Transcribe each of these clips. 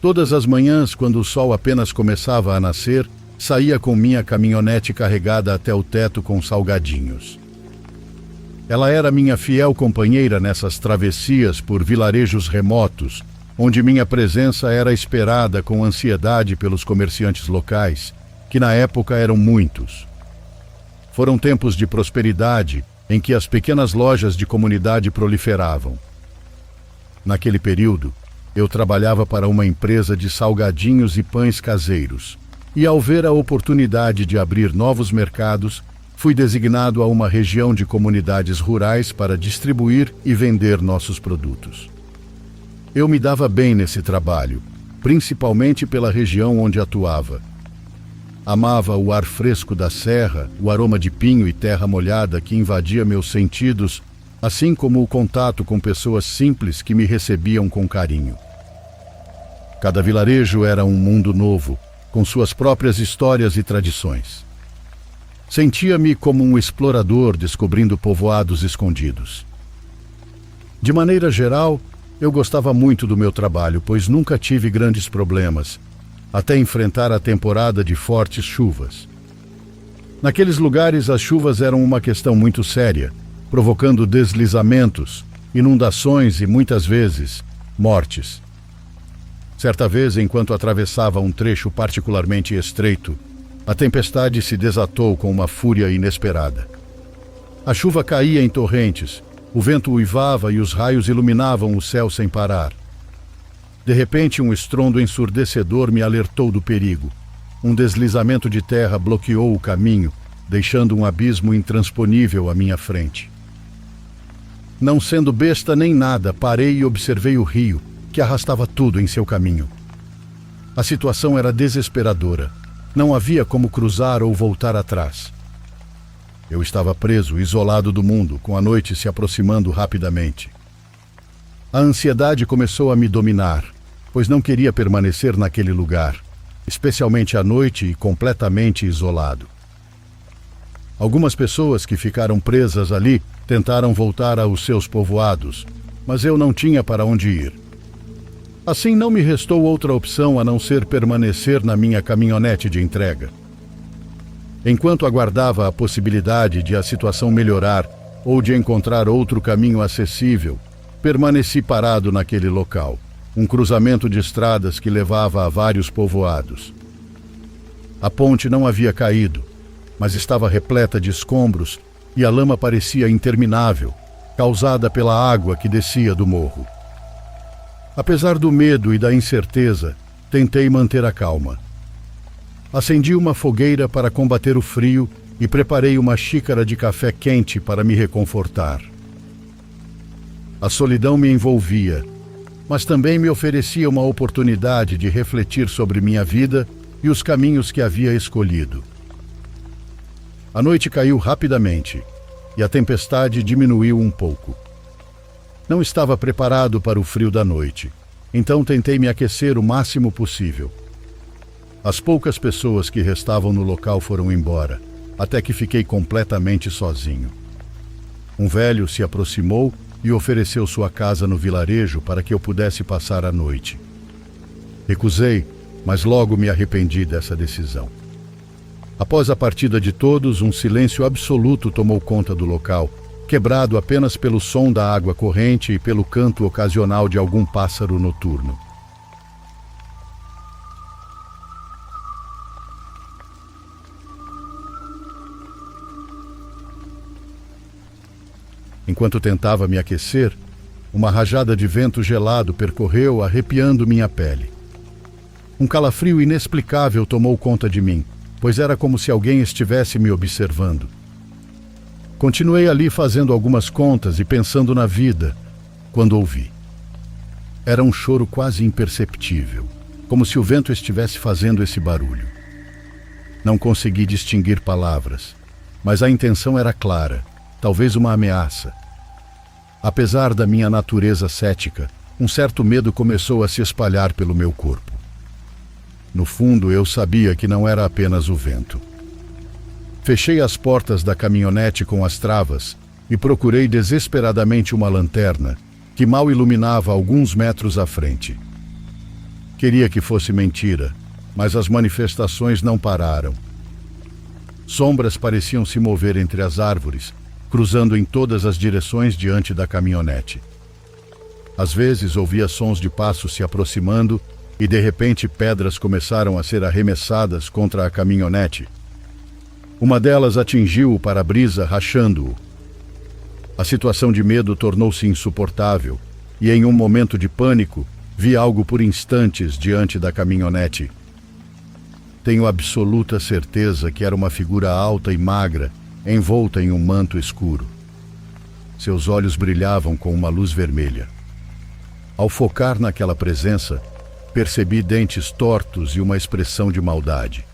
Todas as manhãs, quando o sol apenas começava a nascer, saía com minha caminhonete carregada até o teto com salgadinhos. Ela era minha fiel companheira nessas travessias por vilarejos remotos, onde minha presença era esperada com ansiedade pelos comerciantes locais, que na época eram muitos. Foram tempos de prosperidade, em que as pequenas lojas de comunidade proliferavam. Naquele período, eu trabalhava para uma empresa de salgadinhos e pães caseiros, e ao ver a oportunidade de abrir novos mercados, fui designado a uma região de comunidades rurais para distribuir e vender nossos produtos. Eu me dava bem nesse trabalho, principalmente pela região onde atuava. Amava o ar fresco da serra, o aroma de pinho e terra molhada que invadia meus sentidos, assim como o contato com pessoas simples que me recebiam com carinho. Cada vilarejo era um mundo novo, com suas próprias histórias e tradições. Sentia-me como um explorador descobrindo povoados escondidos. De maneira geral, eu gostava muito do meu trabalho, pois nunca tive grandes problemas, até enfrentar a temporada de fortes chuvas. Naqueles lugares, as chuvas eram uma questão muito séria, provocando deslizamentos, inundações e, muitas vezes, mortes. Certa vez, enquanto atravessava um trecho particularmente estreito, a tempestade se desatou com uma fúria inesperada. A chuva caía em torrentes, o vento uivava e os raios iluminavam o céu sem parar. De repente, um estrondo ensurdecedor me alertou do perigo. Um deslizamento de terra bloqueou o caminho, deixando um abismo intransponível à minha frente. Não sendo besta nem nada, parei e observei o rio, que arrastava tudo em seu caminho. A situação era desesperadora. Não havia como cruzar ou voltar atrás. Eu estava preso, isolado do mundo, com a noite se aproximando rapidamente. A ansiedade começou a me dominar, pois não queria permanecer naquele lugar, especialmente à noite e completamente isolado. Algumas pessoas que ficaram presas ali tentaram voltar aos seus povoados, mas eu não tinha para onde ir. Assim, não me restou outra opção a não ser permanecer na minha caminhonete de entrega. Enquanto aguardava a possibilidade de a situação melhorar ou de encontrar outro caminho acessível, permaneci parado naquele local, um cruzamento de estradas que levava a vários povoados. A ponte não havia caído, mas estava repleta de escombros e a lama parecia interminável, causada pela água que descia do morro. Apesar do medo e da incerteza, tentei manter a calma. Acendi uma fogueira para combater o frio e preparei uma xícara de café quente para me reconfortar. A solidão me envolvia, mas também me oferecia uma oportunidade de refletir sobre minha vida e os caminhos que havia escolhido. A noite caiu rapidamente e a tempestade diminuiu um pouco. Não estava preparado para o frio da noite, então tentei me aquecer o máximo possível. As poucas pessoas que restavam no local foram embora, até que fiquei completamente sozinho. Um velho se aproximou e ofereceu sua casa no vilarejo para que eu pudesse passar a noite. Recusei, mas logo me arrependi dessa decisão. Após a partida de todos, um silêncio absoluto tomou conta do local, quebrado apenas pelo som da água corrente e pelo canto ocasional de algum pássaro noturno. Enquanto tentava me aquecer, uma rajada de vento gelado percorreu, arrepiando minha pele. Um calafrio inexplicável tomou conta de mim, pois era como se alguém estivesse me observando. Continuei ali fazendo algumas contas e pensando na vida, quando ouvi. Era um choro quase imperceptível, como se o vento estivesse fazendo esse barulho. Não consegui distinguir palavras, mas a intenção era clara, talvez uma ameaça. Apesar da minha natureza cética, um certo medo começou a se espalhar pelo meu corpo. No fundo, eu sabia que não era apenas o vento. Fechei as portas da caminhonete com as travas e procurei desesperadamente uma lanterna que mal iluminava alguns metros à frente. Queria que fosse mentira, mas as manifestações não pararam. Sombras pareciam se mover entre as árvores, cruzando em todas as direções diante da caminhonete. Às vezes ouvia sons de passos se aproximando e de repente pedras começaram a ser arremessadas contra a caminhonete. Uma delas atingiu o para-brisa, rachando-o. A situação de medo tornou-se insuportável e, em um momento de pânico, vi algo por instantes diante da caminhonete. Tenho absoluta certeza que era uma figura alta e magra, envolta em um manto escuro. Seus olhos brilhavam com uma luz vermelha. Ao focar naquela presença, percebi dentes tortos e uma expressão de maldade.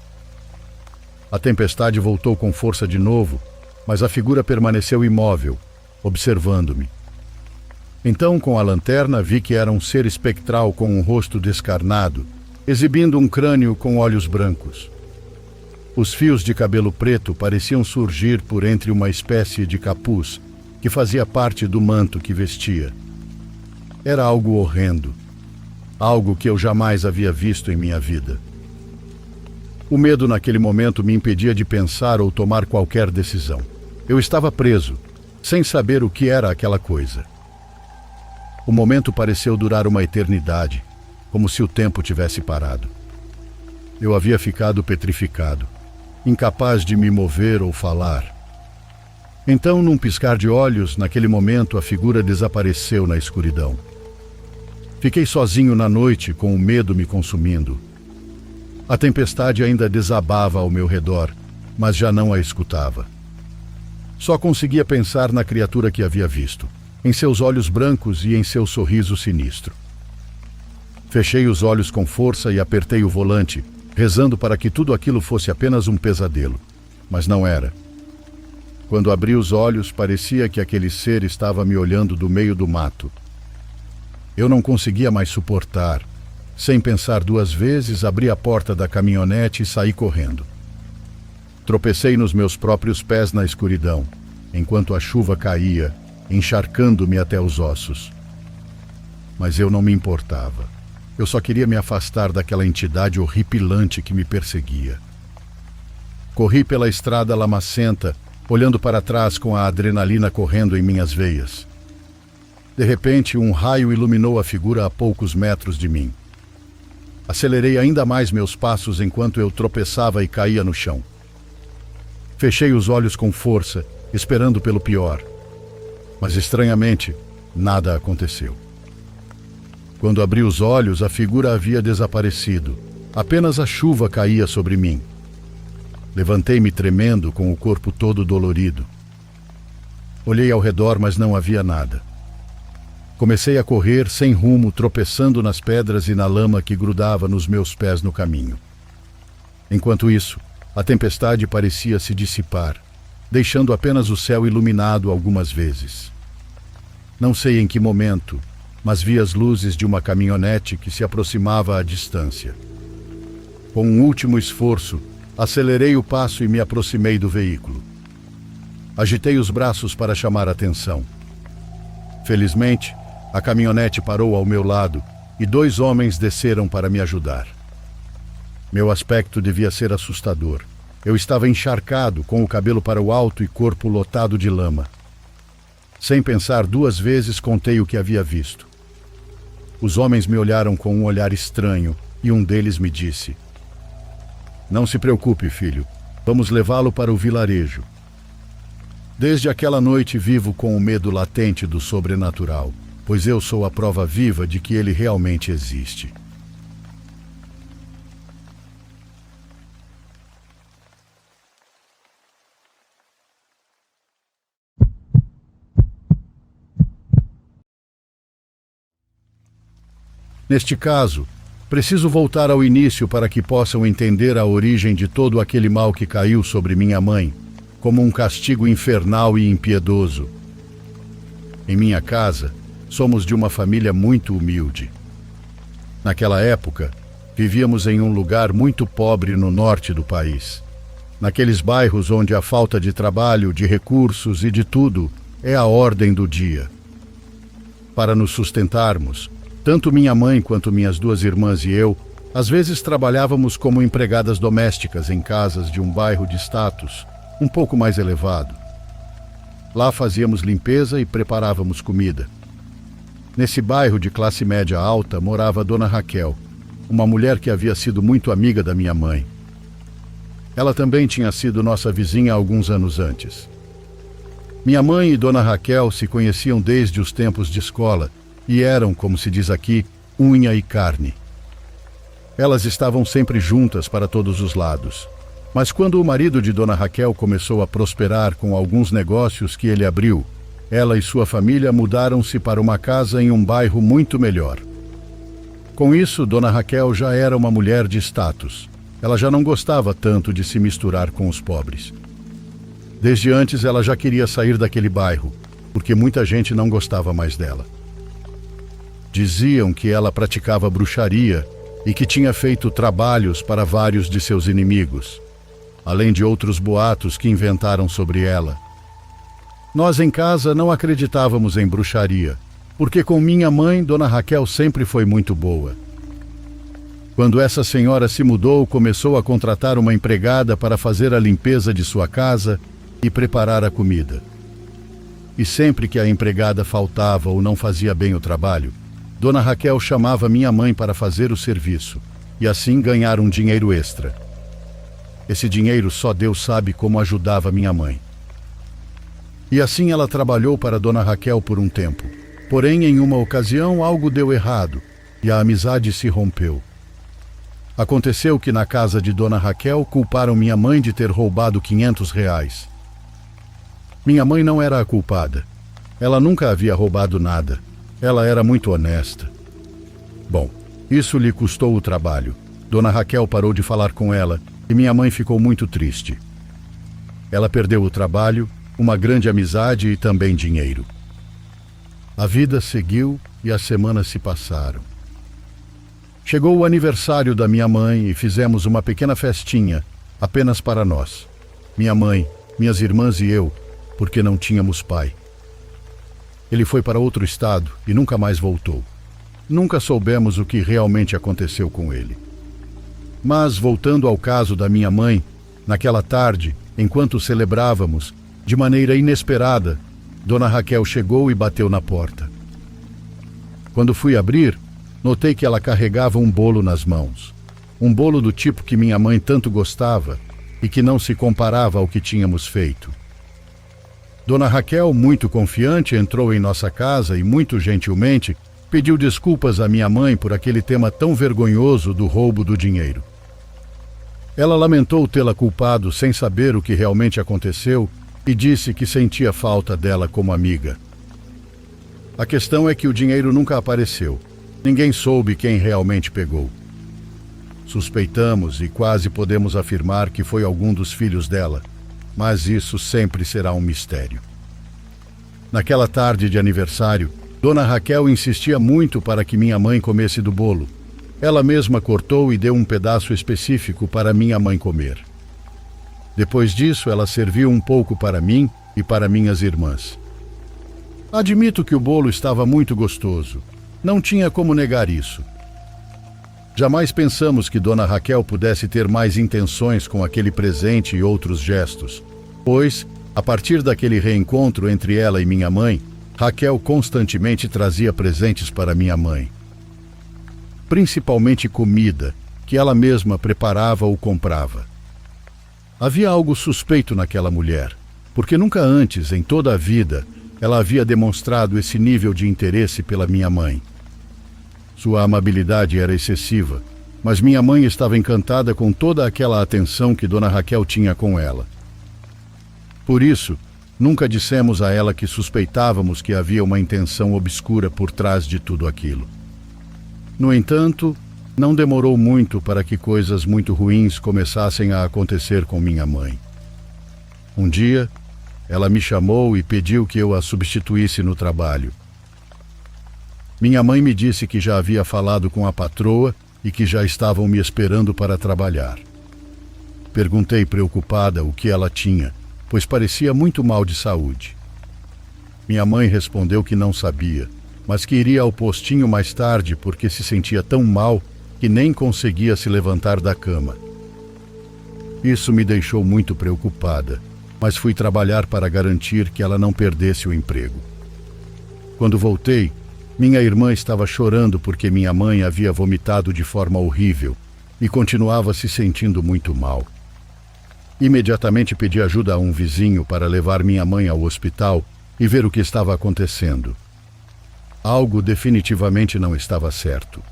A tempestade voltou com força de novo, mas a figura permaneceu imóvel, observando-me. Então, com a lanterna, vi que era um ser espectral com um rosto descarnado, exibindo um crânio com olhos brancos. Os fios de cabelo preto pareciam surgir por entre uma espécie de capuz que fazia parte do manto que vestia. Era algo horrendo, algo que eu jamais havia visto em minha vida. O medo naquele momento me impedia de pensar ou tomar qualquer decisão. Eu estava preso, sem saber o que era aquela coisa. O momento pareceu durar uma eternidade, como se o tempo tivesse parado. Eu havia ficado petrificado, incapaz de me mover ou falar. Então, num piscar de olhos, naquele momento a figura desapareceu na escuridão. Fiquei sozinho na noite, com o medo me consumindo. A tempestade ainda desabava ao meu redor, mas já não a escutava. Só conseguia pensar na criatura que havia visto, em seus olhos brancos e em seu sorriso sinistro. Fechei os olhos com força e apertei o volante, rezando para que tudo aquilo fosse apenas um pesadelo, mas não era. Quando abri os olhos, parecia que aquele ser estava me olhando do meio do mato. Eu não conseguia mais suportar. Sem pensar duas vezes, abri a porta da caminhonete e saí correndo. Tropecei nos meus próprios pés na escuridão, enquanto a chuva caía, encharcando-me até os ossos. Mas eu não me importava. Eu só queria me afastar daquela entidade horripilante que me perseguia. Corri pela estrada lamacenta, olhando para trás com a adrenalina correndo em minhas veias. De repente, um raio iluminou a figura a poucos metros de mim. Acelerei ainda mais meus passos enquanto eu tropeçava e caía no chão. Fechei os olhos com força, esperando pelo pior. Mas, estranhamente, nada aconteceu. Quando abri os olhos, a figura havia desaparecido. Apenas a chuva caía sobre mim. Levantei-me tremendo, com o corpo todo dolorido. Olhei ao redor, mas não havia nada. Comecei a correr sem rumo, tropeçando nas pedras e na lama que grudava nos meus pés no caminho. Enquanto isso, a tempestade parecia se dissipar, deixando apenas o céu iluminado algumas vezes. Não sei em que momento, mas vi as luzes de uma caminhonete que se aproximava à distância. Com um último esforço, acelerei o passo e me aproximei do veículo. Agitei os braços para chamar a atenção. Felizmente, a caminhonete parou ao meu lado e 2 homens desceram para me ajudar. Meu aspecto devia ser assustador. Eu estava encharcado, com o cabelo para o alto e corpo lotado de lama. Sem pensar 2 vezes, contei o que havia visto. Os homens me olharam com um olhar estranho e um deles me disse: "Não se preocupe, filho. Vamos levá-lo para o vilarejo." Desde aquela noite vivo com o medo latente do sobrenatural, pois eu sou a prova viva de que ele realmente existe. Neste caso, preciso voltar ao início para que possam entender a origem de todo aquele mal que caiu sobre minha mãe, como um castigo infernal e impiedoso. Em minha casa, somos de uma família muito humilde. Naquela época, vivíamos em um lugar muito pobre no norte do país. Naqueles bairros onde a falta de trabalho, de recursos e de tudo é a ordem do dia. Para nos sustentarmos, Tanto minha mãe quanto minhas duas irmãs e eu, às vezes trabalhávamos como empregadas domésticas em casas de um bairro de status um pouco mais elevado. Lá fazíamos limpeza e preparávamos comida. Nesse bairro de classe média alta morava Dona Raquel, uma mulher que havia sido muito amiga da minha mãe. Ela também tinha sido nossa vizinha alguns anos antes. Minha mãe e Dona Raquel se conheciam desde os tempos de escola e eram, como se diz aqui, unha e carne. Elas estavam sempre juntas para todos os lados. Mas quando o marido de Dona Raquel começou a prosperar com alguns negócios que ele abriu, ela e sua família mudaram-se para uma casa em um bairro muito melhor. Com isso, Dona Raquel já era uma mulher de status. Ela já não gostava tanto de se misturar com os pobres. Desde antes ela já queria sair daquele bairro, porque muita gente não gostava mais dela. Diziam que ela praticava bruxaria e que tinha feito trabalhos para vários de seus inimigos, além de outros boatos que inventaram sobre ela. Nós em casa não acreditávamos em bruxaria, porque com minha mãe, Dona Raquel sempre foi muito boa. Quando essa senhora se mudou, começou a contratar uma empregada para fazer a limpeza de sua casa e preparar a comida. E sempre que a empregada faltava ou não fazia bem o trabalho, Dona Raquel chamava minha mãe para fazer o serviço e assim ganhar um dinheiro extra. Esse dinheiro só Deus sabe como ajudava minha mãe. E assim ela trabalhou para Dona Raquel por um tempo. Porém, em uma ocasião, algo deu errado e a amizade se rompeu. Aconteceu que na casa de Dona Raquel culparam minha mãe de ter roubado R$ 500. Minha mãe não era a culpada. Ela nunca havia roubado nada. Ela era muito honesta. Bom, isso lhe custou o trabalho. Dona Raquel parou de falar com ela e minha mãe ficou muito triste. Ela perdeu o trabalho, uma grande amizade e também dinheiro. A vida seguiu e as semanas se passaram. Chegou o aniversário da minha mãe e fizemos uma pequena festinha, apenas para nós. Minha mãe, minhas irmãs e eu, porque não tínhamos pai. Ele foi para outro estado e nunca mais voltou. Nunca soubemos o que realmente aconteceu com ele. Mas, voltando ao caso da minha mãe, naquela tarde, enquanto celebrávamos, de maneira inesperada, Dona Raquel chegou e bateu na porta. Quando fui abrir, notei que ela carregava um bolo nas mãos. Um bolo do tipo que minha mãe tanto gostava e que não se comparava ao que tínhamos feito. Dona Raquel, muito confiante, entrou em nossa casa e, muito gentilmente, pediu desculpas à minha mãe por aquele tema tão vergonhoso do roubo do dinheiro. Ela lamentou tê-la culpado sem saber o que realmente aconteceu e disse que sentia falta dela como amiga. A questão é que o dinheiro nunca apareceu. Ninguém soube quem realmente pegou. Suspeitamos e quase podemos afirmar que foi algum dos filhos dela, mas isso sempre será um mistério. Naquela tarde de aniversário, Dona Raquel insistia muito para que minha mãe comesse do bolo. Ela mesma cortou e deu um pedaço específico para minha mãe comer. Depois disso, ela serviu um pouco para mim e para minhas irmãs. Admito que o bolo estava muito gostoso. Não tinha como negar isso. Jamais pensamos que Dona Raquel pudesse ter mais intenções com aquele presente e outros gestos, pois, a partir daquele reencontro entre ela e minha mãe, Raquel constantemente trazia presentes para minha mãe. Principalmente comida, que ela mesma preparava ou comprava. Havia algo suspeito naquela mulher, porque nunca antes, em toda a vida, ela havia demonstrado esse nível de interesse pela minha mãe. Sua amabilidade era excessiva, mas minha mãe estava encantada com toda aquela atenção que Dona Raquel tinha com ela. Por isso, nunca dissemos a ela que suspeitávamos que havia uma intenção obscura por trás de tudo aquilo. No entanto, não demorou muito para que coisas muito ruins começassem a acontecer com minha mãe. Um dia, ela me chamou e pediu que eu a substituísse no trabalho. Minha mãe me disse que já havia falado com a patroa e que já estavam me esperando para trabalhar. Perguntei preocupada o que ela tinha, pois parecia muito mal de saúde. Minha mãe respondeu que não sabia, mas que iria ao postinho mais tarde porque se sentia tão mal que nem conseguia se levantar da cama. Isso me deixou muito preocupada, mas fui trabalhar para garantir que ela não perdesse o emprego. Quando voltei, minha irmã estava chorando porque minha mãe havia vomitado de forma horrível e continuava se sentindo muito mal. Imediatamente pedi ajuda a um vizinho para levar minha mãe ao hospital e ver o que estava acontecendo. Algo definitivamente não estava certo.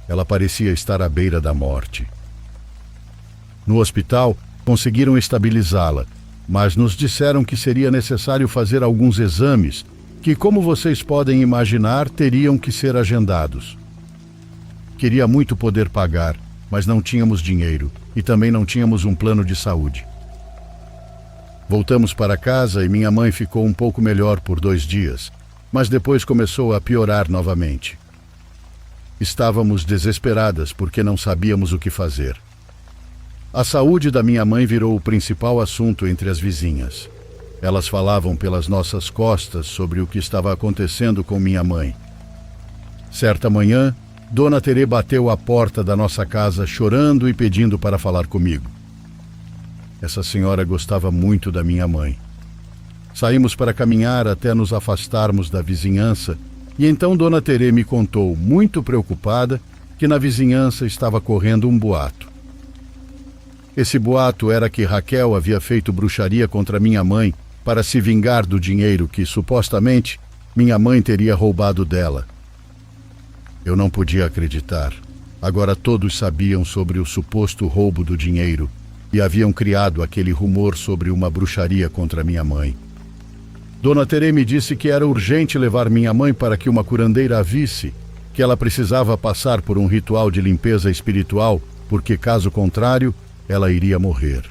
Ela parecia estar à beira da morte. No hospital, conseguiram estabilizá-la, mas nos disseram que seria necessário fazer alguns exames que, como vocês podem imaginar, teriam que ser agendados. Queria muito poder pagar, mas não tínhamos dinheiro e também não tínhamos um plano de saúde. Voltamos para casa e minha mãe ficou um pouco melhor por 2 dias, mas depois começou a piorar novamente. Estávamos desesperadas porque não sabíamos o que fazer. A saúde da minha mãe virou o principal assunto entre as vizinhas. Elas falavam pelas nossas costas sobre o que estava acontecendo com minha mãe. Certa manhã, Dona Terê bateu à porta da nossa casa chorando e pedindo para falar comigo. Essa senhora gostava muito da minha mãe. Saímos para caminhar até nos afastarmos da vizinhança e então Dona Terê me contou, muito preocupada, que na vizinhança estava correndo um boato. Esse boato era que Raquel havia feito bruxaria contra minha mãe para se vingar do dinheiro que, supostamente, minha mãe teria roubado dela. Eu não podia acreditar. Agora todos sabiam sobre o suposto roubo do dinheiro e haviam criado aquele rumor sobre uma bruxaria contra minha mãe. Dona Terê me disse que era urgente levar minha mãe para que uma curandeira a visse, que ela precisava passar por um ritual de limpeza espiritual, porque, caso contrário, ela iria morrer.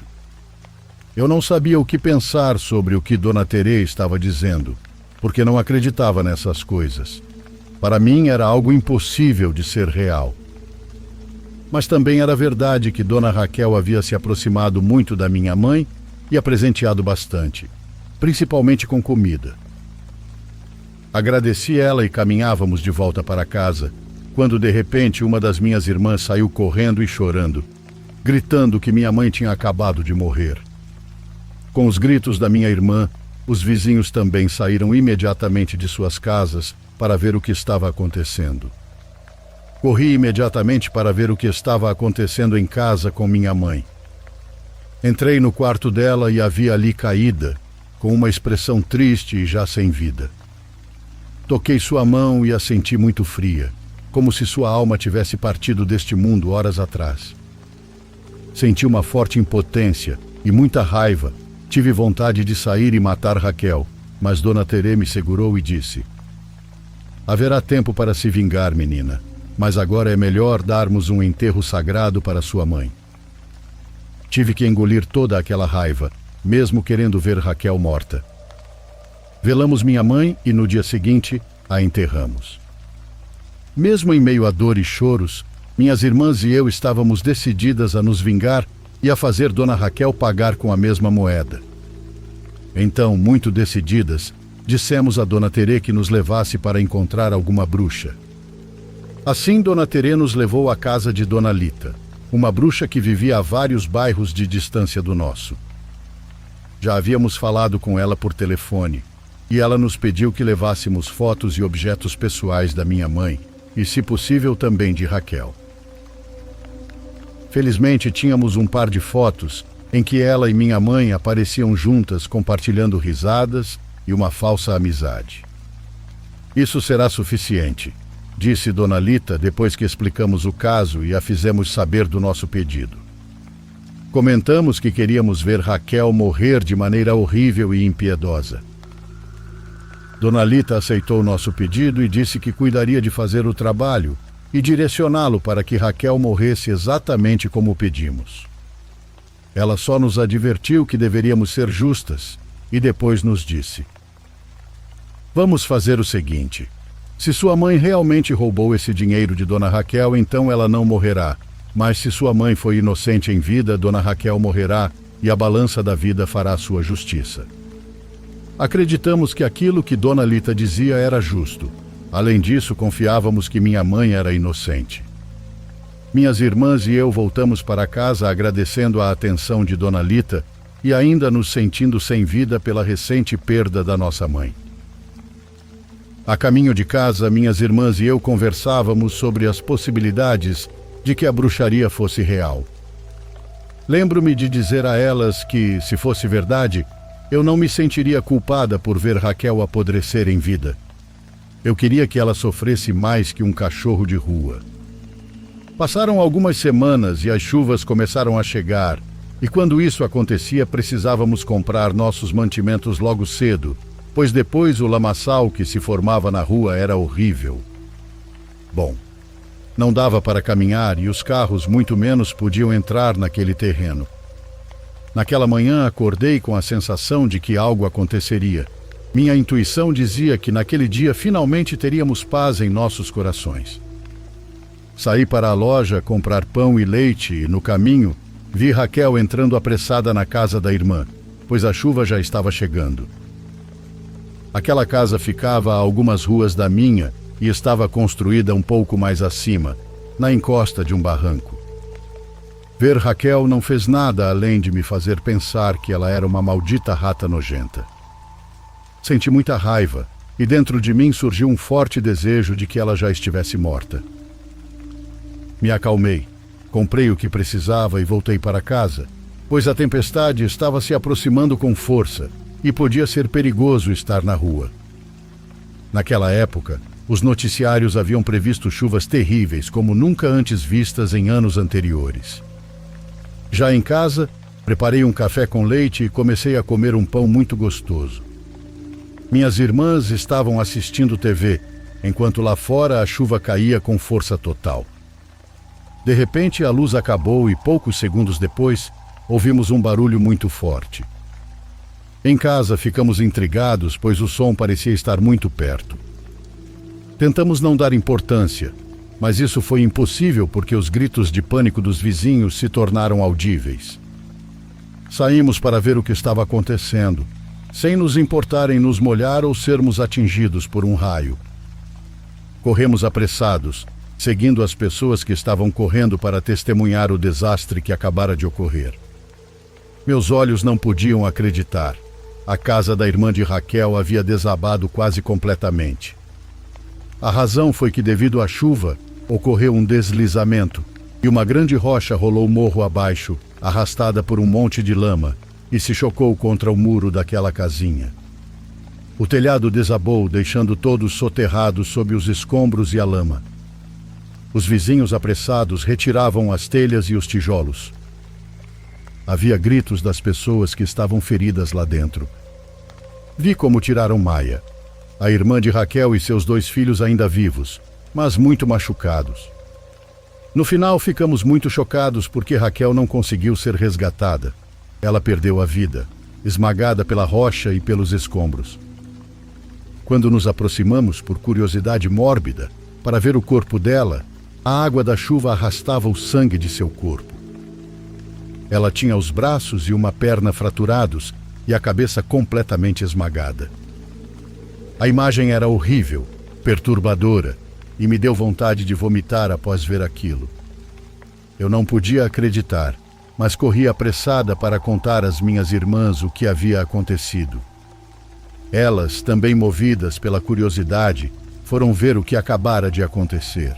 Eu não sabia o que pensar sobre o que Dona Terê estava dizendo, porque não acreditava nessas coisas. Para mim era algo impossível de ser real. Mas também era verdade que Dona Raquel havia se aproximado muito da minha mãe e a presenteado bastante, principalmente com comida. Agradeci ela e caminhávamos de volta para casa, quando de repente uma das minhas irmãs saiu correndo e chorando, gritando que minha mãe tinha acabado de morrer. Com os gritos da minha irmã, os vizinhos também saíram imediatamente de suas casas para ver o que estava acontecendo. Corri imediatamente para ver o que estava acontecendo em casa com minha mãe. Entrei no quarto dela e a vi ali caída, com uma expressão triste e já sem vida. Toquei sua mão e a senti muito fria, como se sua alma tivesse partido deste mundo horas atrás. Senti uma forte impotência e muita raiva. Tive vontade de sair e matar Raquel, mas Dona Terê me segurou e disse: haverá tempo para se vingar, menina, mas agora é melhor darmos um enterro sagrado para sua mãe. Tive que engolir toda aquela raiva, mesmo querendo ver Raquel morta. Velamos minha mãe e no dia seguinte a enterramos. Mesmo em meio a dor e choros, minhas irmãs e eu estávamos decididas a nos vingar e a fazer Dona Raquel pagar com a mesma moeda. Então, muito decididas, dissemos a Dona Terê que nos levasse para encontrar alguma bruxa. Assim, Dona Terê nos levou à casa de Dona Lita, uma bruxa que vivia a vários bairros de distância do nosso. Já havíamos falado com ela por telefone, e ela nos pediu que levássemos fotos e objetos pessoais da minha mãe, e, se possível, também de Raquel. Felizmente, tínhamos um par de fotos em que ela e minha mãe apareciam juntas compartilhando risadas e uma falsa amizade. Isso será suficiente, disse Dona Lita depois que explicamos o caso e a fizemos saber do nosso pedido. Comentamos que queríamos ver Raquel morrer de maneira horrível e impiedosa. Dona Lita aceitou nosso pedido e disse que cuidaria de fazer o trabalho e direcioná-lo para que Raquel morresse exatamente como pedimos. Ela só nos advertiu que deveríamos ser justas e depois nos disse: vamos fazer o seguinte, se sua mãe realmente roubou esse dinheiro de Dona Raquel, então ela não morrerá, mas se sua mãe foi inocente em vida, Dona Raquel morrerá e a balança da vida fará sua justiça. Acreditamos que aquilo que Dona Lita dizia era justo, Além disso, confiávamos que minha mãe era inocente. Minhas irmãs e eu voltamos para casa agradecendo a atenção de Dona Lita e ainda nos sentindo sem vida pela recente perda da nossa mãe. A caminho de casa, minhas irmãs e eu conversávamos sobre as possibilidades de que a bruxaria fosse real. Lembro-me de dizer a elas que, se fosse verdade, eu não me sentiria culpada por ver Raquel apodrecer em vida. Eu queria que ela sofresse mais que um cachorro de rua. Passaram algumas semanas e as chuvas começaram a chegar, e quando isso acontecia, precisávamos comprar nossos mantimentos logo cedo, pois depois o lamaçal que se formava na rua era horrível. Bom, não dava para caminhar e os carros muito menos podiam entrar naquele terreno. Naquela manhã acordei com a sensação de que algo aconteceria. Minha intuição dizia que naquele dia finalmente teríamos paz em nossos corações. Saí para a loja comprar pão e leite e, no caminho, vi Raquel entrando apressada na casa da irmã, pois a chuva já estava chegando. Aquela casa ficava a algumas ruas da minha e estava construída um pouco mais acima, na encosta de um barranco. Ver Raquel não fez nada além de me fazer pensar que ela era uma maldita rata nojenta. Senti muita raiva e dentro de mim surgiu um forte desejo de que ela já estivesse morta. Me acalmei, comprei o que precisava e voltei para casa, pois a tempestade estava se aproximando com força e podia ser perigoso estar na rua. Naquela época, os noticiários haviam previsto chuvas terríveis como nunca antes vistas em anos anteriores. Já em casa, preparei um café com leite e comecei a comer um pão muito gostoso. Minhas irmãs estavam assistindo TV, enquanto lá fora a chuva caía com força total. De repente, a luz acabou e poucos segundos depois, ouvimos um barulho muito forte. Em casa, ficamos intrigados, pois o som parecia estar muito perto. Tentamos não dar importância, mas isso foi impossível porque os gritos de pânico dos vizinhos se tornaram audíveis. Saímos para ver o que estava acontecendo, sem nos importar em nos molhar ou sermos atingidos por um raio. Corremos apressados, seguindo as pessoas que estavam correndo para testemunhar o desastre que acabara de ocorrer. Meus olhos não podiam acreditar. A casa da irmã de Raquel havia desabado quase completamente. A razão foi que, devido à chuva, ocorreu um deslizamento e uma grande rocha rolou morro abaixo, arrastada por um monte de lama, e se chocou contra o muro daquela casinha. O telhado desabou, deixando todos soterrados sob os escombros e a lama. Os vizinhos apressados retiravam as telhas e os tijolos. Havia gritos das pessoas que estavam feridas lá dentro. Vi como tiraram Maia, a irmã de Raquel e seus 2 filhos ainda vivos, mas muito machucados. No final, ficamos muito chocados porque Raquel não conseguiu ser resgatada. Ela perdeu a vida, esmagada pela rocha e pelos escombros. Quando nos aproximamos, por curiosidade mórbida, para ver o corpo dela, a água da chuva arrastava o sangue de seu corpo. Ela tinha os braços e uma perna fraturados e a cabeça completamente esmagada. A imagem era horrível, perturbadora, e me deu vontade de vomitar após ver aquilo. Eu não podia acreditar, mas corri apressada para contar às minhas irmãs o que havia acontecido. Elas, também movidas pela curiosidade, foram ver o que acabara de acontecer.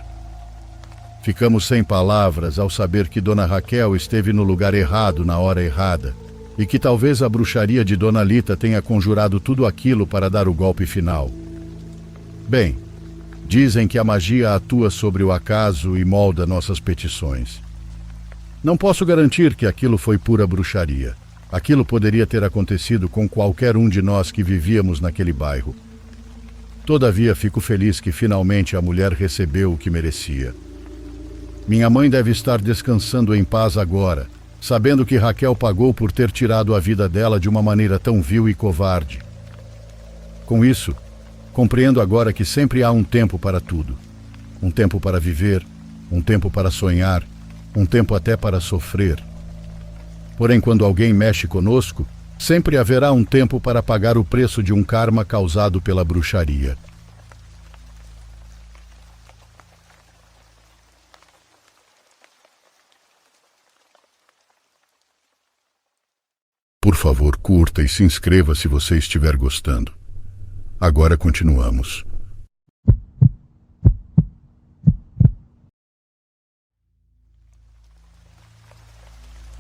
Ficamos sem palavras ao saber que Dona Raquel esteve no lugar errado na hora errada e que talvez a bruxaria de Dona Lita tenha conjurado tudo aquilo para dar o golpe final. Bem, dizem que a magia atua sobre o acaso e molda nossas petições. Não posso garantir que aquilo foi pura bruxaria. Aquilo poderia ter acontecido com qualquer um de nós que vivíamos naquele bairro. Todavia, fico feliz que finalmente a mulher recebeu o que merecia. Minha mãe deve estar descansando em paz agora, sabendo que Raquel pagou por ter tirado a vida dela de uma maneira tão vil e covarde. Com isso, compreendo agora que sempre há um tempo para tudo. Um tempo para viver, um tempo para sonhar, um tempo até para sofrer. Porém, quando alguém mexe conosco, sempre haverá um tempo para pagar o preço de um karma causado pela bruxaria. curta e se inscreva se você estiver gostando. Agora continuamos.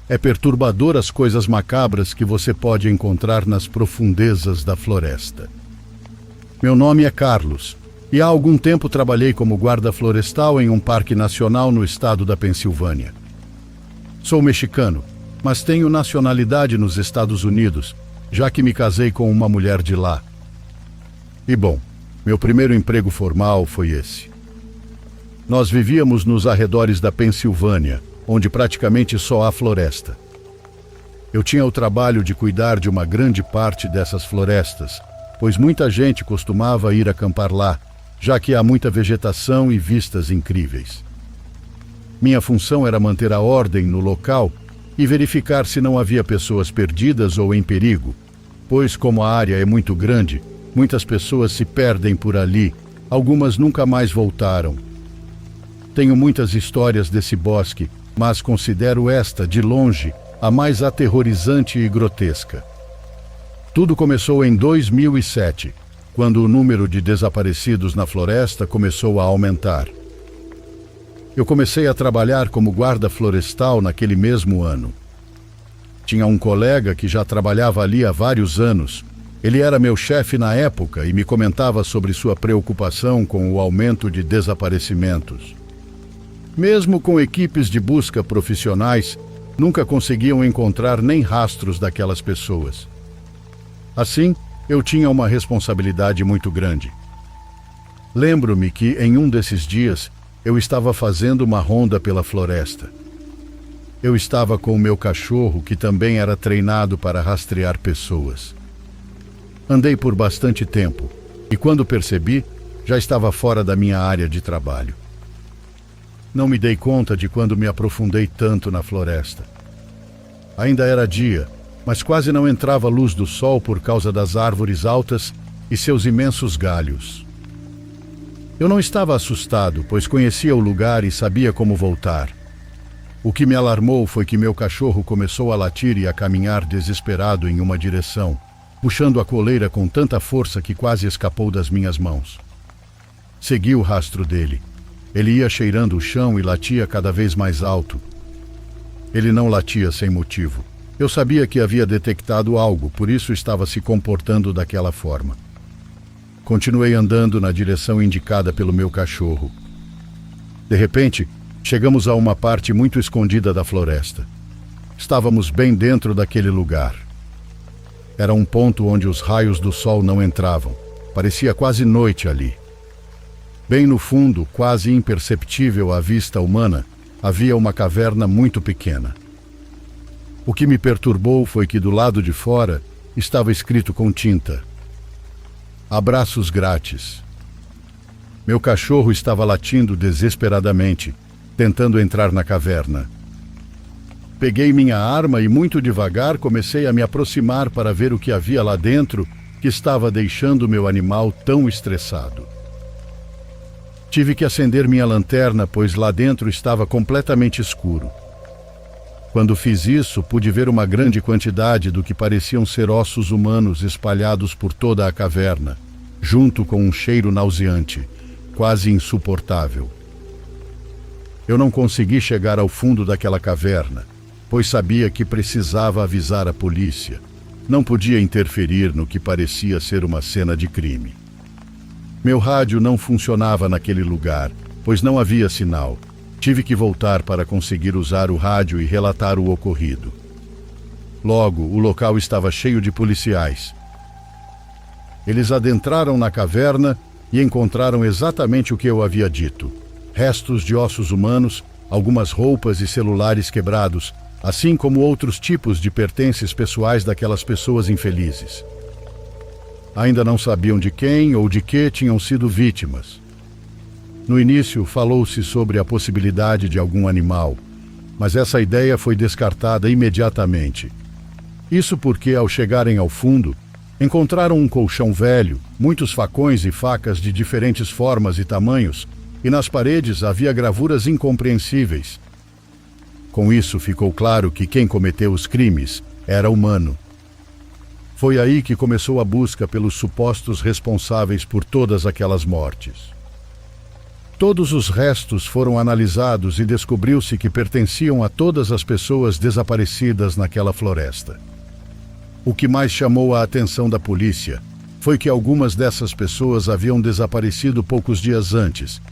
É perturbador as coisas macabras que você pode encontrar nas profundezas da floresta. Meu nome é Carlos e há algum tempo trabalhei como guarda florestal em um parque nacional no estado da Pensilvânia. Sou mexicano, mas tenho nacionalidade nos Estados Unidos, já que me casei com uma mulher de lá. E bom, meu primeiro emprego formal foi esse. Nós vivíamos nos arredores da Pensilvânia, onde praticamente só há floresta. Eu tinha o trabalho de cuidar de uma grande parte dessas florestas, pois muita gente costumava ir acampar lá, já que há muita vegetação e vistas incríveis. Minha função era manter a ordem no local e verificar se não havia pessoas perdidas ou em perigo, pois como a área é muito grande, muitas pessoas se perdem por ali, algumas nunca mais voltaram. Tenho muitas histórias desse bosque, mas considero esta, de longe, a mais aterrorizante e grotesca. Tudo começou em 2007, quando o número de desaparecidos na floresta começou a aumentar. Eu comecei a trabalhar como guarda florestal naquele mesmo ano. Tinha um colega que já trabalhava ali há vários anos. Ele era meu chefe na época e me comentava sobre sua preocupação com o aumento de desaparecimentos. Mesmo com equipes de busca profissionais, nunca conseguiam encontrar nem rastros daquelas pessoas. Assim, eu tinha uma responsabilidade muito grande. Lembro-me que, em um desses dias, eu estava fazendo uma ronda pela floresta. Eu estava com o meu cachorro, que também era treinado para rastrear pessoas. Andei por bastante tempo e, quando percebi, já estava fora da minha área de trabalho. Não me dei conta de quando me aprofundei tanto na floresta. Ainda era dia, mas quase não entrava luz do sol por causa das árvores altas e seus imensos galhos. Eu não estava assustado, pois conhecia o lugar e sabia como voltar. O que me alarmou foi que meu cachorro começou a latir e a caminhar desesperado em uma direção, puxando a coleira com tanta força que quase escapou das minhas mãos. Segui o rastro dele. Ele ia cheirando o chão e latia cada vez mais alto. Ele não latia sem motivo. Eu sabia que havia detectado algo, por isso estava se comportando daquela forma. Continuei andando na direção indicada pelo meu cachorro. De repente, chegamos a uma parte muito escondida da floresta. Estávamos bem dentro daquele lugar. Era um ponto onde os raios do sol não entravam. Parecia quase noite ali. Bem no fundo, quase imperceptível à vista humana, havia uma caverna muito pequena. O que me perturbou foi que do lado de fora estava escrito com tinta: "Abraços grátis". Meu cachorro estava latindo desesperadamente, tentando entrar na caverna. Peguei minha arma e muito devagar comecei a me aproximar para ver o que havia lá dentro que estava deixando meu animal tão estressado. Tive que acender minha lanterna, pois lá dentro estava completamente escuro. Quando fiz isso, pude ver uma grande quantidade do que pareciam ser ossos humanos espalhados por toda a caverna, junto com um cheiro nauseante, quase insuportável. Eu não consegui chegar ao fundo daquela caverna, pois sabia que precisava avisar a polícia. Não podia interferir no que parecia ser uma cena de crime. Meu rádio não funcionava naquele lugar, pois não havia sinal. Tive que voltar para conseguir usar o rádio e relatar o ocorrido. Logo, o local estava cheio de policiais. Eles adentraram na caverna e encontraram exatamente o que eu havia dito: restos de ossos humanos, algumas roupas e celulares quebrados, assim como outros tipos de pertences pessoais daquelas pessoas infelizes. Ainda não sabiam de quem ou de que tinham sido vítimas. No início, falou-se sobre a possibilidade de algum animal, mas essa ideia foi descartada imediatamente. Isso porque, ao chegarem ao fundo, encontraram um colchão velho, muitos facões e facas de diferentes formas e tamanhos, e nas paredes havia gravuras incompreensíveis. Com isso, ficou claro que quem cometeu os crimes era humano. Foi aí que começou a busca pelos supostos responsáveis por todas aquelas mortes. Todos os restos foram analisados e descobriu-se que pertenciam a todas as pessoas desaparecidas naquela floresta. O que mais chamou a atenção da polícia foi que algumas dessas pessoas haviam desaparecido poucos dias antes,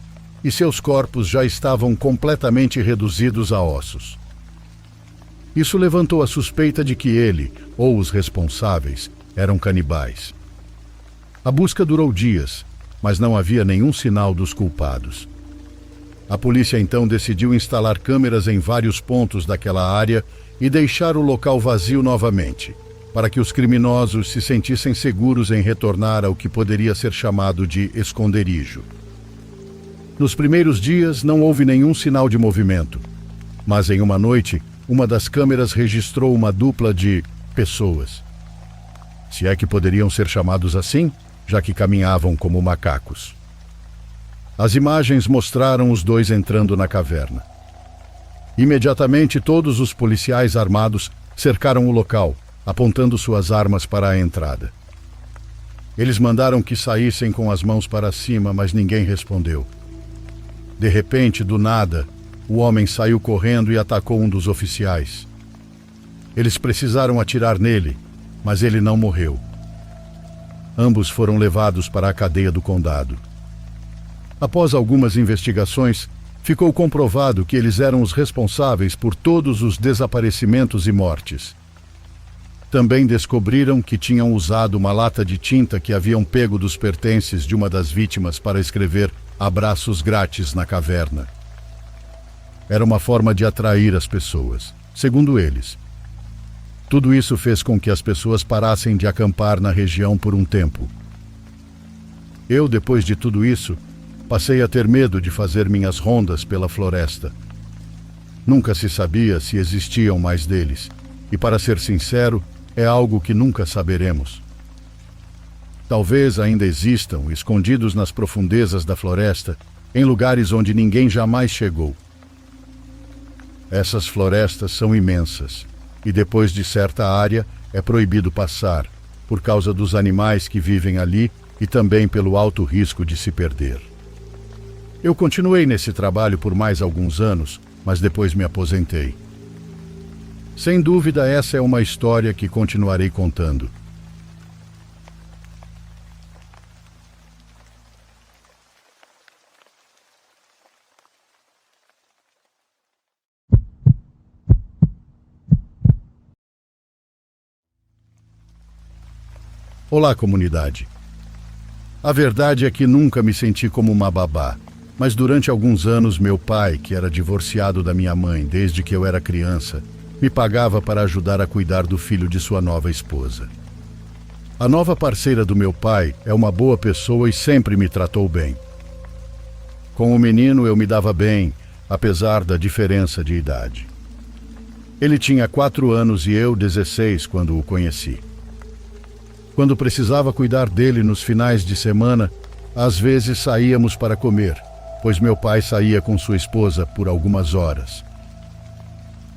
e seus corpos já estavam completamente reduzidos a ossos. Isso levantou a suspeita de que ele, ou os responsáveis, eram canibais. A busca durou dias, mas não havia nenhum sinal dos culpados. A polícia então decidiu instalar câmeras em vários pontos daquela área e deixar o local vazio novamente, para que os criminosos se sentissem seguros em retornar ao que poderia ser chamado de esconderijo. Nos primeiros dias não houve nenhum sinal de movimento, mas em uma noite, uma das câmeras registrou uma dupla de pessoas. Se é que poderiam ser chamados assim, já que caminhavam como macacos. As imagens mostraram os dois entrando na caverna. Imediatamente, todos os policiais armados cercaram o local, apontando suas armas para a entrada. Eles mandaram que saíssem com as mãos para cima, mas ninguém respondeu. De repente, do nada, o homem saiu correndo e atacou um dos oficiais. Eles precisaram atirar nele, mas ele não morreu. Ambos foram levados para a cadeia do condado. Após algumas investigações, ficou comprovado que eles eram os responsáveis por todos os desaparecimentos e mortes. Também descobriram que tinham usado uma lata de tinta que haviam pego dos pertences de uma das vítimas para escrever abraços grátis na caverna. Era uma forma de atrair as pessoas, segundo eles. Tudo isso fez com que as pessoas parassem de acampar na região por um tempo. Eu, depois de tudo isso, passei a ter medo de fazer minhas rondas pela floresta. Nunca se sabia se existiam mais deles, e para ser sincero, é algo que nunca saberemos. Talvez ainda existam, escondidos nas profundezas da floresta, em lugares onde ninguém jamais chegou. Essas florestas são imensas, e depois de certa área é proibido passar, por causa dos animais que vivem ali e também pelo alto risco de se perder. Eu continuei nesse trabalho por mais alguns anos, mas depois me aposentei. Sem dúvida, essa é uma história que continuarei contando. Olá, comunidade. A verdade é que nunca me senti como uma babá, mas durante alguns anos meu pai, que era divorciado da minha mãe desde que eu era criança, me pagava para ajudar a cuidar do filho de sua nova esposa. A nova parceira do meu pai é uma boa pessoa e sempre me tratou bem. Com o menino eu me dava bem, apesar da diferença de idade. Ele tinha 4 anos e eu 16 quando o conheci. Quando precisava cuidar dele nos finais de semana, às vezes saíamos para comer, pois meu pai saía com sua esposa por algumas horas.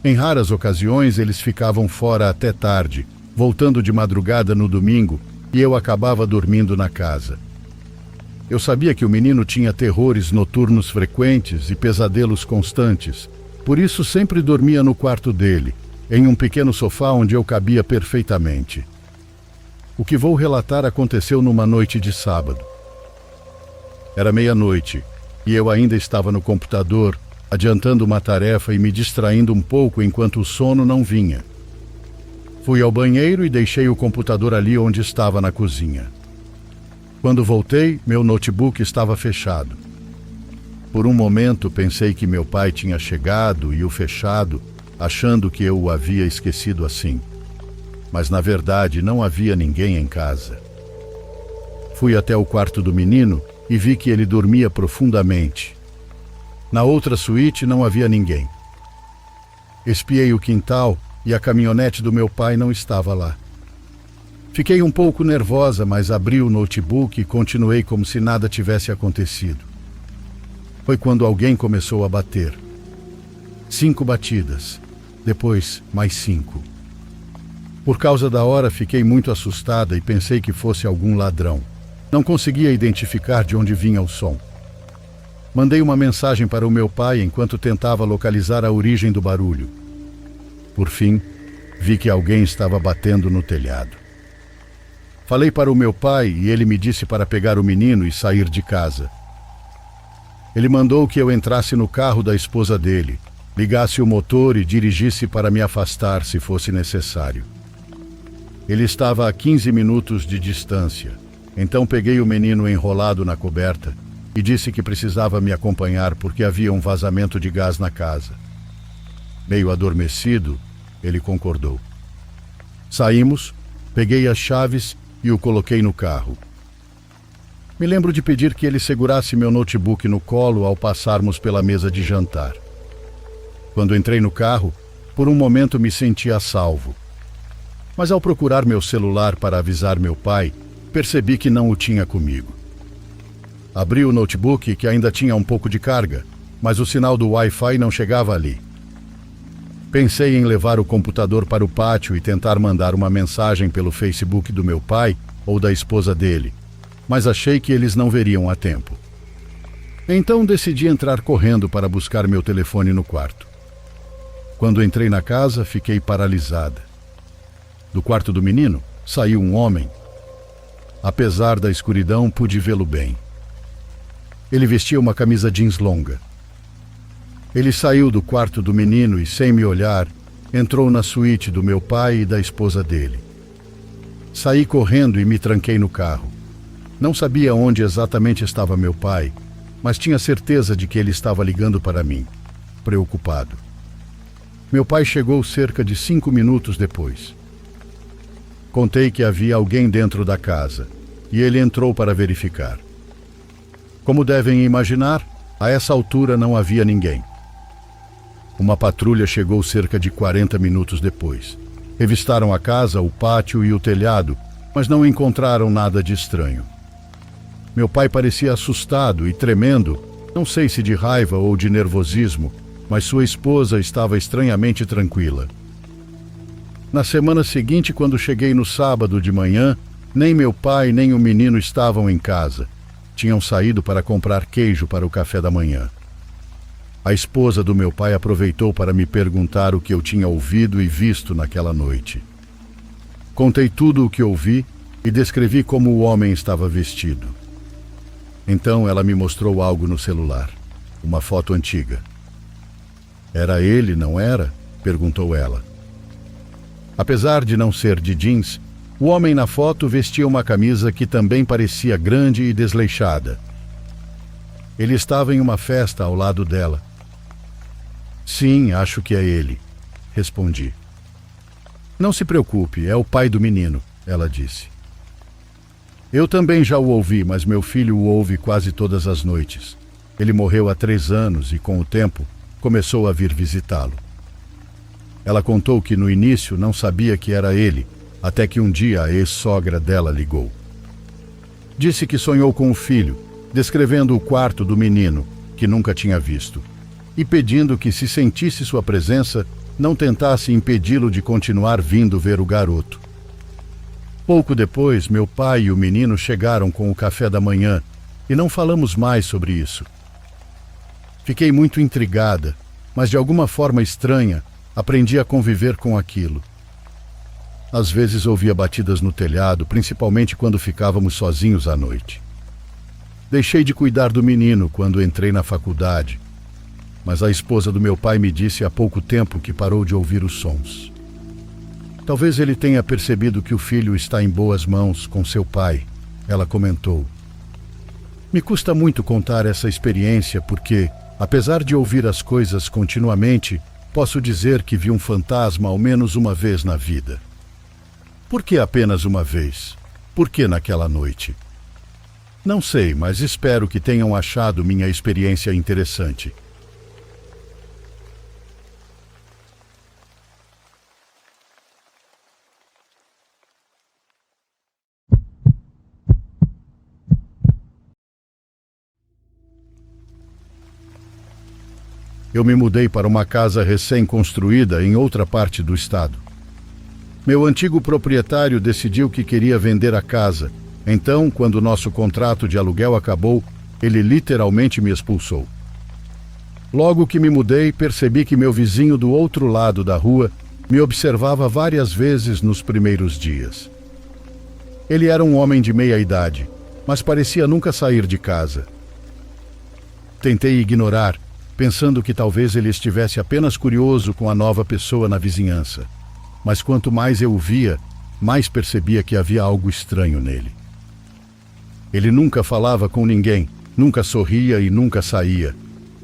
Em raras ocasiões, eles ficavam fora até tarde, voltando de madrugada no domingo, e eu acabava dormindo na casa. Eu sabia que o menino tinha terrores noturnos frequentes e pesadelos constantes, por isso sempre dormia no quarto dele, em um pequeno sofá onde eu cabia perfeitamente. O que vou relatar aconteceu numa noite de sábado. Era meia-noite, e eu ainda estava no computador, adiantando uma tarefa e me distraindo um pouco enquanto o sono não vinha. Fui ao banheiro e deixei o computador ali onde estava na cozinha. Quando voltei, meu notebook estava fechado. Por um momento pensei que meu pai tinha chegado e o fechado, achando que eu o havia esquecido assim. Mas na verdade não havia ninguém em casa. Fui até o quarto do menino e vi que ele dormia profundamente. Na outra suíte não havia ninguém. Espiei o quintal e a caminhonete do meu pai não estava lá. Fiquei um pouco nervosa, mas abri o notebook e continuei como se nada tivesse acontecido. Foi quando alguém começou a bater. 5 batidas, depois mais 5. Por causa da hora, fiquei muito assustada e pensei que fosse algum ladrão. Não conseguia identificar de onde vinha o som. Mandei uma mensagem para o meu pai enquanto tentava localizar a origem do barulho. Por fim, vi que alguém estava batendo no telhado. Falei para o meu pai e ele me disse para pegar o menino e sair de casa. Ele mandou que eu entrasse no carro da esposa dele, ligasse o motor e dirigisse para me afastar se fosse necessário. Ele estava a 15 minutos de distância, então peguei o menino enrolado na coberta e disse que precisava me acompanhar porque havia um vazamento de gás na casa. Meio adormecido, ele concordou. Saímos, peguei as chaves e o coloquei no carro. Me lembro de pedir que ele segurasse meu notebook no colo ao passarmos pela mesa de jantar. Quando entrei no carro, por um momento me senti a salvo. Mas ao procurar meu celular para avisar meu pai, percebi que não o tinha comigo. Abri o notebook, que ainda tinha um pouco de carga, mas o sinal do Wi-Fi não chegava ali. Pensei em levar o computador para o pátio e tentar mandar uma mensagem pelo Facebook do meu pai ou da esposa dele, mas achei que eles não veriam a tempo. Então decidi entrar correndo para buscar meu telefone no quarto. Quando entrei na casa, fiquei paralisada. Do quarto do menino, saiu um homem. Apesar da escuridão, pude vê-lo bem. Ele vestia uma camisa jeans longa. Ele saiu do quarto do menino e, sem me olhar, entrou na suíte do meu pai e da esposa dele. Saí correndo e me tranquei no carro. Não sabia onde exatamente estava meu pai, mas tinha certeza de que ele estava ligando para mim, preocupado. Meu pai chegou cerca de 5 minutos depois. Contei que havia alguém dentro da casa, e ele entrou para verificar. Como devem imaginar, a essa altura não havia ninguém. Uma patrulha chegou cerca de 40 minutos depois. Revistaram a casa, o pátio e o telhado, mas não encontraram nada de estranho. Meu pai parecia assustado e tremendo, não sei se de raiva ou de nervosismo, mas sua esposa estava estranhamente tranquila. Na semana seguinte, quando cheguei no sábado de manhã, nem meu pai nem o menino estavam em casa. Tinham saído para comprar queijo para o café da manhã. A esposa do meu pai aproveitou para me perguntar o que eu tinha ouvido e visto naquela noite. Contei tudo o que ouvi e descrevi como o homem estava vestido. Então ela me mostrou algo no celular, uma foto antiga. Era ele, não era? Perguntou ela. Apesar de não ser de jeans, o homem na foto vestia uma camisa que também parecia grande e desleixada. Ele estava em uma festa ao lado dela. Sim, acho que é ele, respondi. Não se preocupe, é o pai do menino, ela disse. Eu também já o ouvi, mas meu filho o ouve quase todas as noites. Ele morreu há 3 anos e, com o tempo, começou a vir visitá-lo. Ela contou que no início não sabia que era ele, até que um dia a ex-sogra dela ligou. Disse que sonhou com o filho, descrevendo o quarto do menino, que nunca tinha visto, e pedindo que, se sentisse sua presença, não tentasse impedi-lo de continuar vindo ver o garoto. Pouco depois, meu pai e o menino chegaram com o café da manhã e não falamos mais sobre isso. Fiquei muito intrigada, mas de alguma forma estranha, aprendi a conviver com aquilo. Às vezes ouvia batidas no telhado, principalmente quando ficávamos sozinhos à noite. Deixei de cuidar do menino quando entrei na faculdade, mas a esposa do meu pai me disse há pouco tempo que parou de ouvir os sons. Talvez ele tenha percebido que o filho está em boas mãos com seu pai, ela comentou. Me custa muito contar essa experiência porque, apesar de ouvir as coisas continuamente, posso dizer que vi um fantasma ao menos uma vez na vida. Por que apenas uma vez? Por que naquela noite? Não sei, mas espero que tenham achado minha experiência interessante. Eu me mudei para uma casa recém-construída em outra parte do estado. Meu antigo proprietário decidiu que queria vender a casa. Então, quando nosso contrato de aluguel acabou, ele literalmente me expulsou. Logo que me mudei, percebi que meu vizinho do outro lado da rua me observava várias vezes nos primeiros dias. Ele era um homem de meia idade, mas parecia nunca sair de casa. Tentei ignorar, pensando que talvez ele estivesse apenas curioso com a nova pessoa na vizinhança. Mas quanto mais eu o via, mais percebia que havia algo estranho nele. Ele nunca falava com ninguém, nunca sorria e nunca saía.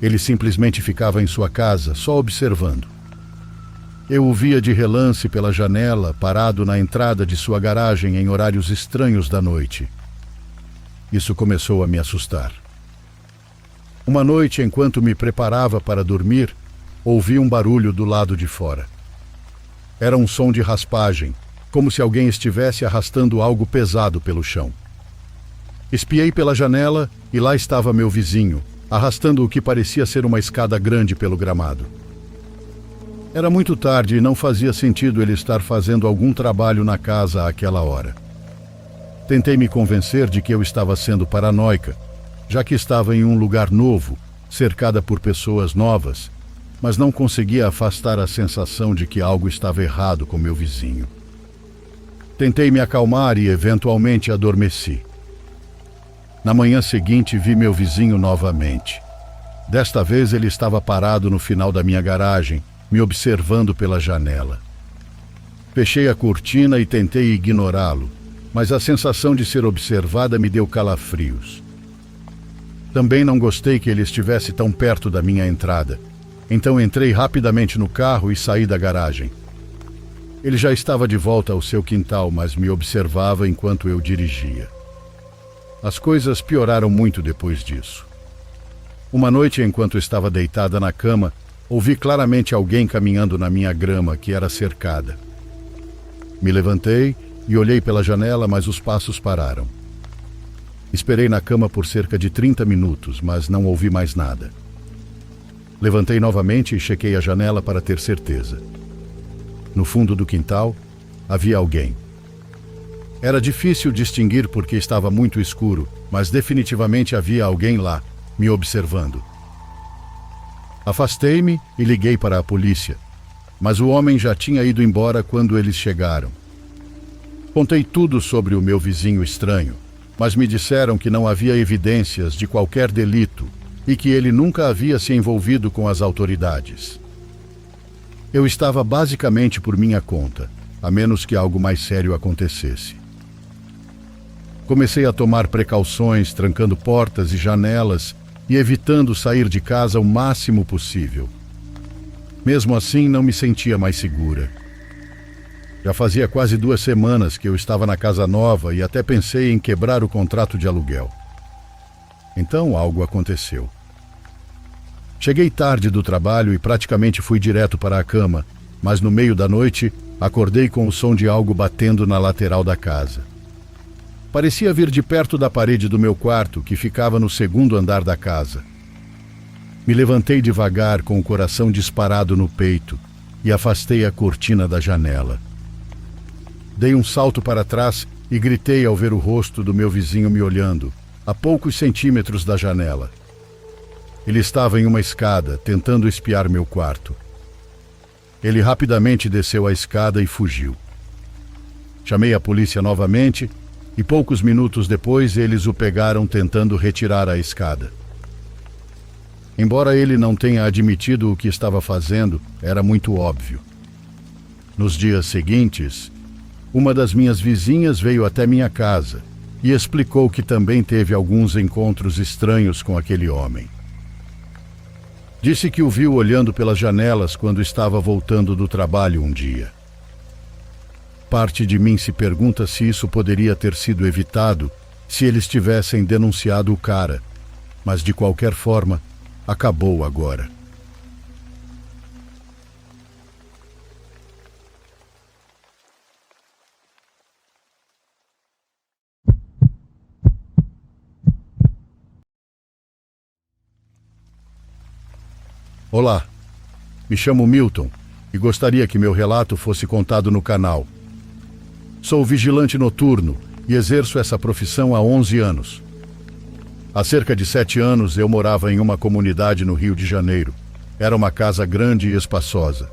Ele simplesmente ficava em sua casa, só observando. Eu o via de relance pela janela, parado na entrada de sua garagem em horários estranhos da noite. Isso começou a me assustar. Uma noite, enquanto me preparava para dormir, ouvi um barulho do lado de fora. Era um som de raspagem, como se alguém estivesse arrastando algo pesado pelo chão. Espiei pela janela e lá estava meu vizinho, arrastando o que parecia ser uma escada grande pelo gramado. Era muito tarde e não fazia sentido ele estar fazendo algum trabalho na casa àquela hora. Tentei me convencer de que eu estava sendo paranoica, já que estava em um lugar novo, cercada por pessoas novas, mas não conseguia afastar a sensação de que algo estava errado com meu vizinho. Tentei me acalmar e eventualmente adormeci. Na manhã seguinte vi meu vizinho novamente. Desta vez ele estava parado no final da minha garagem, me observando pela janela. Fechei a cortina e tentei ignorá-lo, mas a sensação de ser observada me deu calafrios. Também não gostei que ele estivesse tão perto da minha entrada, então entrei rapidamente no carro e saí da garagem. Ele já estava de volta ao seu quintal, mas me observava enquanto eu dirigia. As coisas pioraram muito depois disso. Uma noite, enquanto estava deitada na cama, ouvi claramente alguém caminhando na minha grama, que era cercada. Me levantei e olhei pela janela, mas os passos pararam. Esperei na cama por cerca de 30 minutos, mas não ouvi mais nada. Levantei novamente e chequei a janela para ter certeza. No fundo do quintal, havia alguém. Era difícil distinguir porque estava muito escuro, mas definitivamente havia alguém lá, me observando. Afastei-me e liguei para a polícia, mas o homem já tinha ido embora quando eles chegaram. Contei tudo sobre o meu vizinho estranho, mas me disseram que não havia evidências de qualquer delito e que ele nunca havia se envolvido com as autoridades. Eu estava basicamente por minha conta, a menos que algo mais sério acontecesse. Comecei a tomar precauções, trancando portas e janelas e evitando sair de casa o máximo possível. Mesmo assim, não me sentia mais segura. Já fazia quase 2 semanas que eu estava na casa nova e até pensei em quebrar o contrato de aluguel. Então algo aconteceu. Cheguei tarde do trabalho e praticamente fui direto para a cama, mas no meio da noite acordei com o som de algo batendo na lateral da casa. Parecia vir de perto da parede do meu quarto, que ficava no 2º andar da casa. Me levantei devagar com o coração disparado no peito e afastei a cortina da janela. Dei um salto para trás e gritei ao ver o rosto do meu vizinho me olhando, a poucos centímetros da janela. Ele estava em uma escada, tentando espiar meu quarto. Ele rapidamente desceu a escada e fugiu. Chamei a polícia novamente e poucos minutos depois eles o pegaram tentando retirar a escada. Embora ele não tenha admitido o que estava fazendo, era muito óbvio. Nos dias seguintes, uma das minhas vizinhas veio até minha casa e explicou que também teve alguns encontros estranhos com aquele homem. Disse que o viu olhando pelas janelas quando estava voltando do trabalho um dia. Parte de mim se pergunta se isso poderia ter sido evitado se eles tivessem denunciado o cara, mas de qualquer forma, acabou agora. Olá, me chamo Milton e gostaria que meu relato fosse contado no canal, Sou vigilante noturno e exerço essa profissão há 11 anos. Há cerca de 7 anos eu morava em uma comunidade no Rio de Janeiro. Era uma casa grande e espaçosa.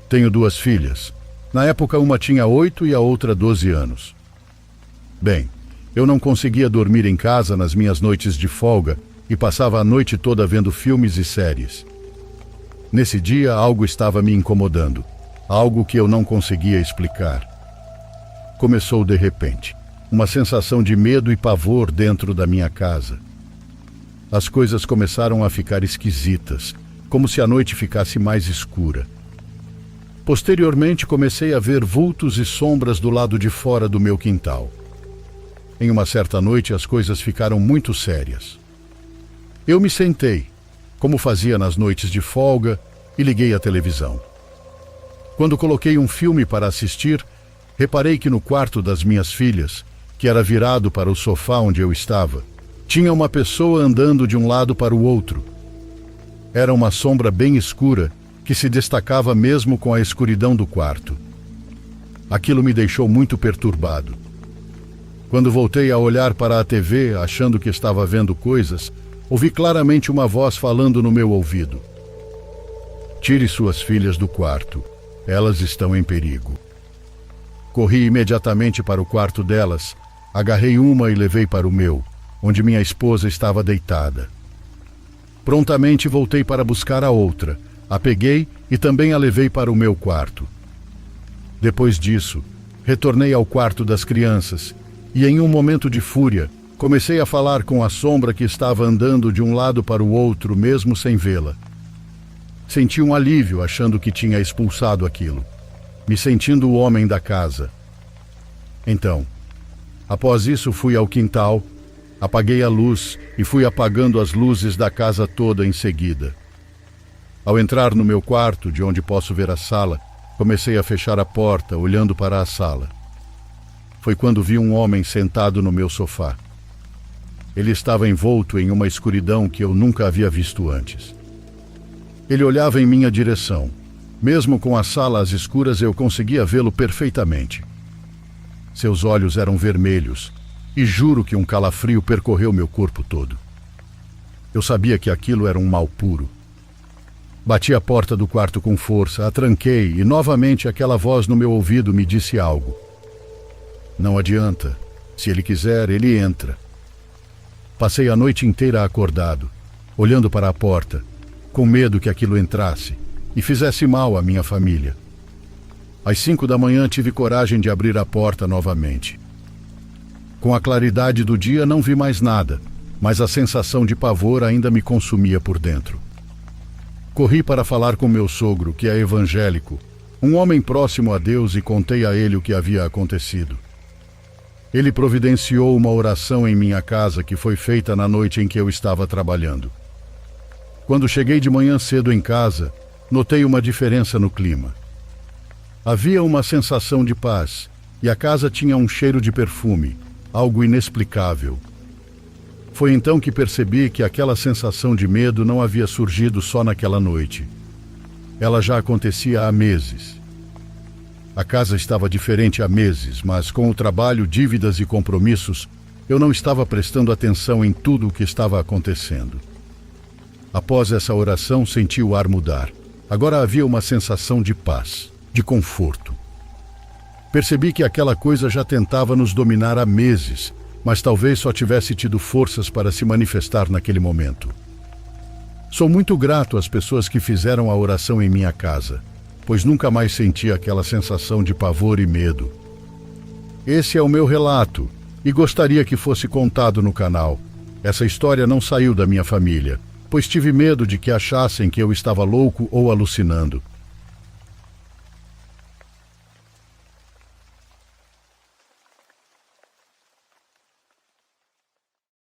Tenho 2 filhas. Na época, uma tinha 8 e a outra 12 anos. Bem, eu não conseguia dormir em casa nas minhas noites de folga e passava a noite toda vendo filmes e séries. Nesse dia, algo estava me incomodando, algo que eu não conseguia explicar. Começou de repente, uma sensação de medo e pavor dentro da minha casa. As coisas começaram a ficar esquisitas, como se a noite ficasse mais escura. Posteriormente, comecei a ver vultos e sombras do lado de fora do meu quintal. Em uma certa noite, as coisas ficaram muito sérias. Eu me sentei, como fazia nas noites de folga, e liguei a televisão. Quando coloquei um filme para assistir, reparei que no quarto das minhas filhas, que era virado para o sofá onde eu estava, tinha uma pessoa andando de um lado para o outro. Era uma sombra bem escura que se destacava mesmo com a escuridão do quarto. Aquilo me deixou muito perturbado. Quando voltei a olhar para a TV, achando que estava vendo coisas, ouvi claramente uma voz falando no meu ouvido. Tire suas filhas do quarto. Elas estão em perigo. Corri imediatamente para o quarto delas, agarrei uma e levei para o meu, onde minha esposa estava deitada. Prontamente voltei para buscar a outra, a peguei e também a levei para o meu quarto. Depois disso, retornei ao quarto das crianças e, em um momento de fúria, comecei a falar com a sombra que estava andando de um lado para o outro, mesmo sem vê-la. Senti um alívio achando que tinha expulsado aquilo, me sentindo o homem da casa. Então, após isso, fui ao quintal, apaguei a luz e fui apagando as luzes da casa toda em seguida. Ao entrar no meu quarto, de onde posso ver a sala, comecei a fechar a porta, olhando para a sala. Foi quando vi um homem sentado no meu sofá. Ele estava envolto em uma escuridão que eu nunca havia visto antes. Ele olhava em minha direção. Mesmo com a sala às escuras, eu conseguia vê-lo perfeitamente. Seus olhos eram vermelhos, e juro que um calafrio percorreu meu corpo todo. Eu sabia que aquilo era um mal puro. Bati a porta do quarto com força, a tranquei e novamente aquela voz no meu ouvido me disse algo. Não adianta. Se ele quiser, ele entra. Passei a noite inteira acordado, olhando para a porta, com medo que aquilo entrasse e fizesse mal à minha família. Às 5 da manhã tive coragem de abrir a porta novamente. Com a claridade do dia não vi mais nada, mas a sensação de pavor ainda me consumia por dentro. Corri para falar com meu sogro, que é evangélico, um homem próximo a Deus, e contei a ele o que havia acontecido. Ele providenciou uma oração em minha casa que foi feita na noite em que eu estava trabalhando. Quando cheguei de manhã cedo em casa, notei uma diferença no clima. Havia uma sensação de paz e a casa tinha um cheiro de perfume, algo inexplicável. Foi então que percebi que aquela sensação de medo não havia surgido só naquela noite. Ela já acontecia há meses. A casa estava diferente há meses, mas com o trabalho, dívidas e compromissos, eu não estava prestando atenção em tudo o que estava acontecendo. Após essa oração, senti o ar mudar. Agora havia uma sensação de paz, de conforto. Percebi que aquela coisa já tentava nos dominar há meses, mas talvez só tivesse tido forças para se manifestar naquele momento. Sou muito grato às pessoas que fizeram a oração em minha casa, pois nunca mais senti aquela sensação de pavor e medo. Esse é o meu relato, e gostaria que fosse contado no canal. Essa história não saiu da minha família, pois tive medo de que achassem que eu estava louco ou alucinando.